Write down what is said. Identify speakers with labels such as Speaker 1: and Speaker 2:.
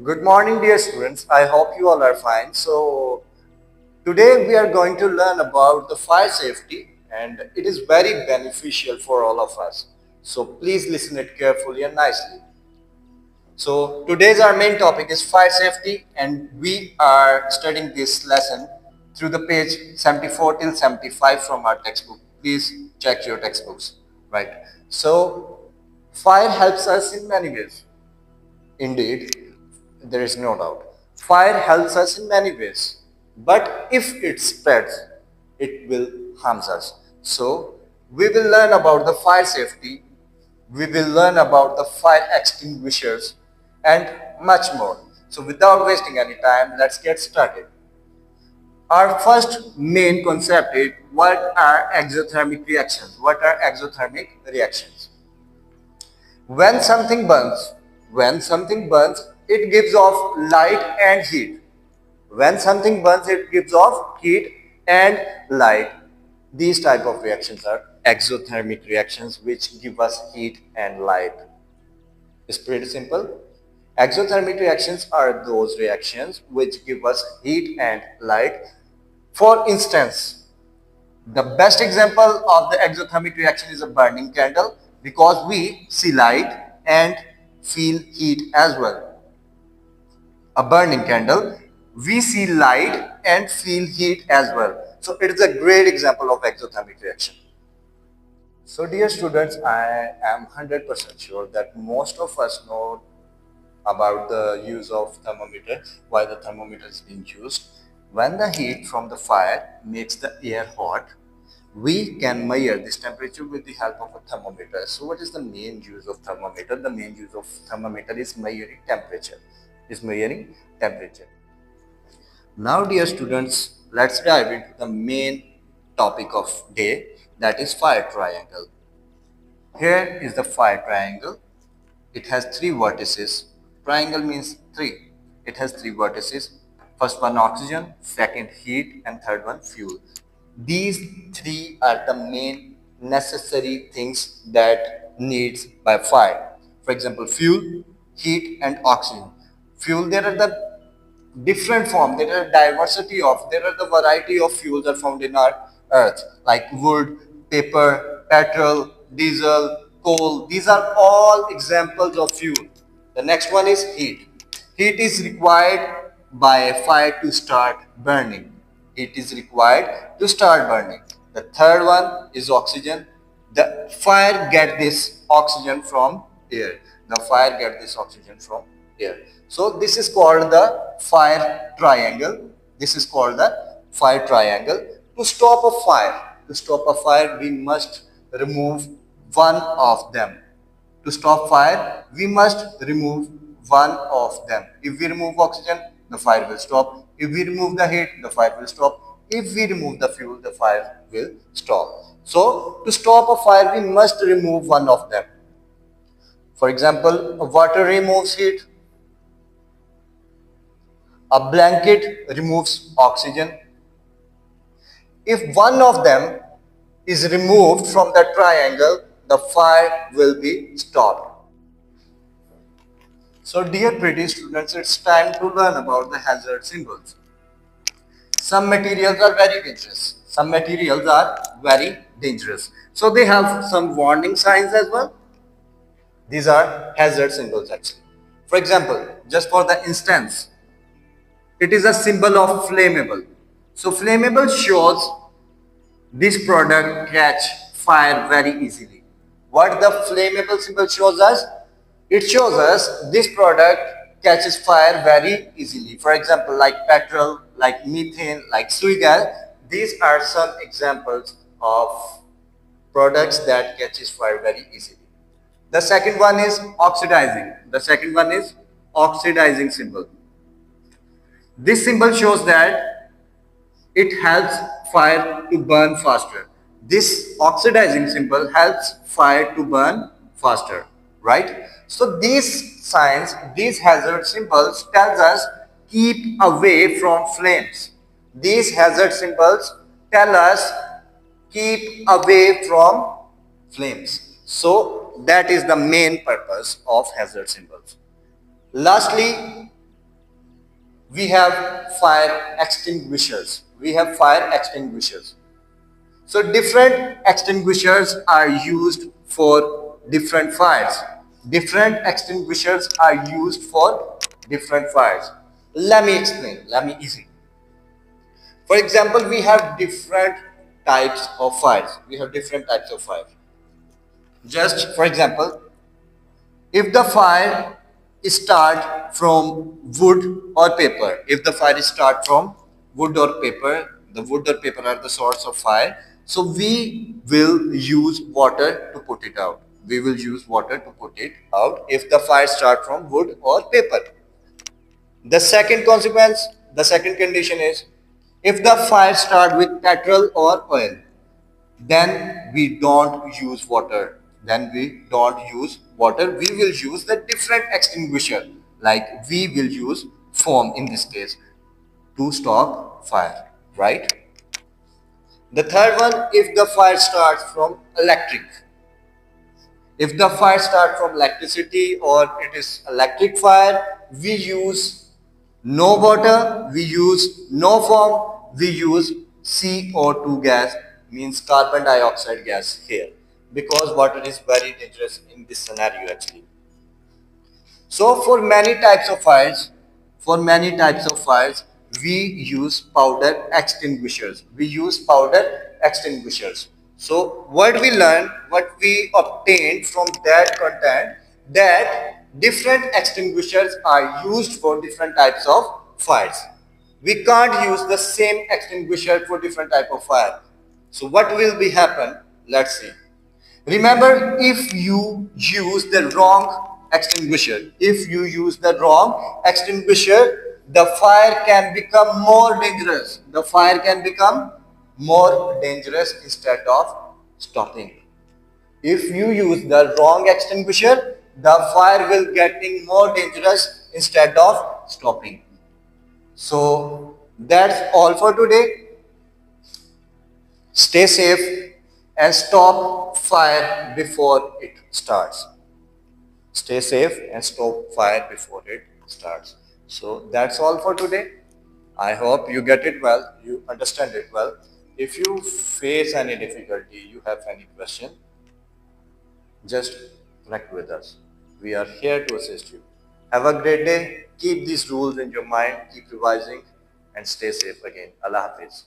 Speaker 1: Good morning, dear students. I hope you all are fine. Today we are going to learn about the fire safety, and it is very beneficial for all of us. So, please listen it carefully and nicely. So, today's our main topic is fire safety, and we are studying this lesson through the page 74 till 75 from our textbook. Please check your textbooks. Right. So, fire helps us in many ways. Indeed, there is no doubt. Fire helps us in many ways, but if it spreads, it will harm us. So, we will learn about the fire safety, we will learn about the fire extinguishers, and much more. So, without wasting any time, let's get started. Our first main concept is what are exothermic reactions? What are exothermic reactions? When something burns, when something burns, it gives off light and heat. When something burns, it gives off heat and light. These type of reactions are exothermic reactions which give us heat and light. It's pretty simple. Exothermic reactions are those reactions which give us heat and light. For instance, the best example of the exothermic reaction is a burning candle because we see light and feel heat as well. A burning candle, we see light and feel heat as well. So it is a great example of exothermic reaction. So dear students, I am 100% sure that most of us know about the use of thermometer, why the thermometer is being used. When the heat from the fire makes the air hot, we can measure this temperature with the help of a thermometer. So what is the main use of thermometer? The main use of thermometer is measuring temperature. Now dear students, let's dive into the main topic of day, that is fire triangle. Here is the fire triangle. It has three vertices. Triangle means three. It has three vertices. First one oxygen, second heat, and third one fuel. These three are the main necessary things that needs by fire. For example, fuel, heat, and oxygen. Fuel, there are the different form, there are diversity of, there are the variety of fuels are found in our earth, like wood, paper, petrol, diesel, coal. These are all examples of fuel. The next one is heat. Heat is required by a fire to start burning. Heat is required to start burning. The third one is oxygen. The fire get this oxygen from air. The fire get this oxygen from air. So this is called the fire triangle. This is called the fire triangle. To stop a fire, we must remove one of them. To stop fire, we must remove one of them. If we remove oxygen, the fire will stop. If we remove the heat, the fire will stop. If we remove the fuel, the fire will stop. So, to stop a fire, we must remove one of them. For example, water removes heat, a blanket removes oxygen. If one of them is removed from the triangle, the fire will be stopped. So dear pretty students, it's time to learn about the hazard symbols. Some materials are very dangerous. Some materials are very dangerous. So they have some warning signs as well. These are hazard symbols actually. For example, just for the instance, it is a symbol of flammable. So flammable shows this product catch fire very easily. What the flammable symbol shows us? It shows us this product catches fire very easily. For example, like petrol, like methane, like sweet gas. These are some examples of products that catches fire very easily. The second one is oxidizing. The second one is oxidizing symbol. This symbol shows that it helps fire to burn faster. This oxidizing symbol helps fire to burn faster, right? So these signs, these hazard symbols tells us keep away from flames. These hazard symbols tell us keep away from flames. So that is the main purpose of hazard symbols. Lastly, we have fire extinguishers. We have fire extinguishers. So different extinguishers are used for different fires. Different extinguishers are used for different fires. Let me explain. Let me easy. For example, we have different types of fires. We have different types of fires. Just for example, if the fire start from wood or paper, if the fire start from wood or paper, the wood or paper are the source of fire. So we will use water to put it out. We will use water to put it out if the fire start from wood or paper. The second consequence, the second condition is if the fire start with petrol or oil, then we don't use water. Then we don't use water. We will use the different extinguisher. Like we will use foam in this case to stop fire, right? The third one, if the fire starts from electric, if the fire starts from electricity or it is electric fire, we use no water, we use no foam, we use CO2 gas, means carbon dioxide gas here, because water is very dangerous in this scenario actually. So for many types of fires, we use powder extinguishers. We use powder extinguishers. So what we learned, what we obtained from that content, that different extinguishers are used for different types of fires. We can't use the same extinguisher for different type of fire. So what will be happen? Let's see. Remember, if you use the wrong extinguisher, if you use the wrong extinguisher, the fire can become more dangerous. The fire can become more dangerous instead of stopping. If you use the wrong extinguisher, the fire will getting more dangerous instead of stopping. So that's all for today. Stay safe and stop fire before it starts. Stay safe and stop fire before it starts. So that's all for today. I hope you get it well, you understand it well. If you face any difficulty, you have any question, just connect with us. We are here to assist you. Have a great day. Keep these rules in your mind, keep revising, and stay safe again. Allah Hafiz.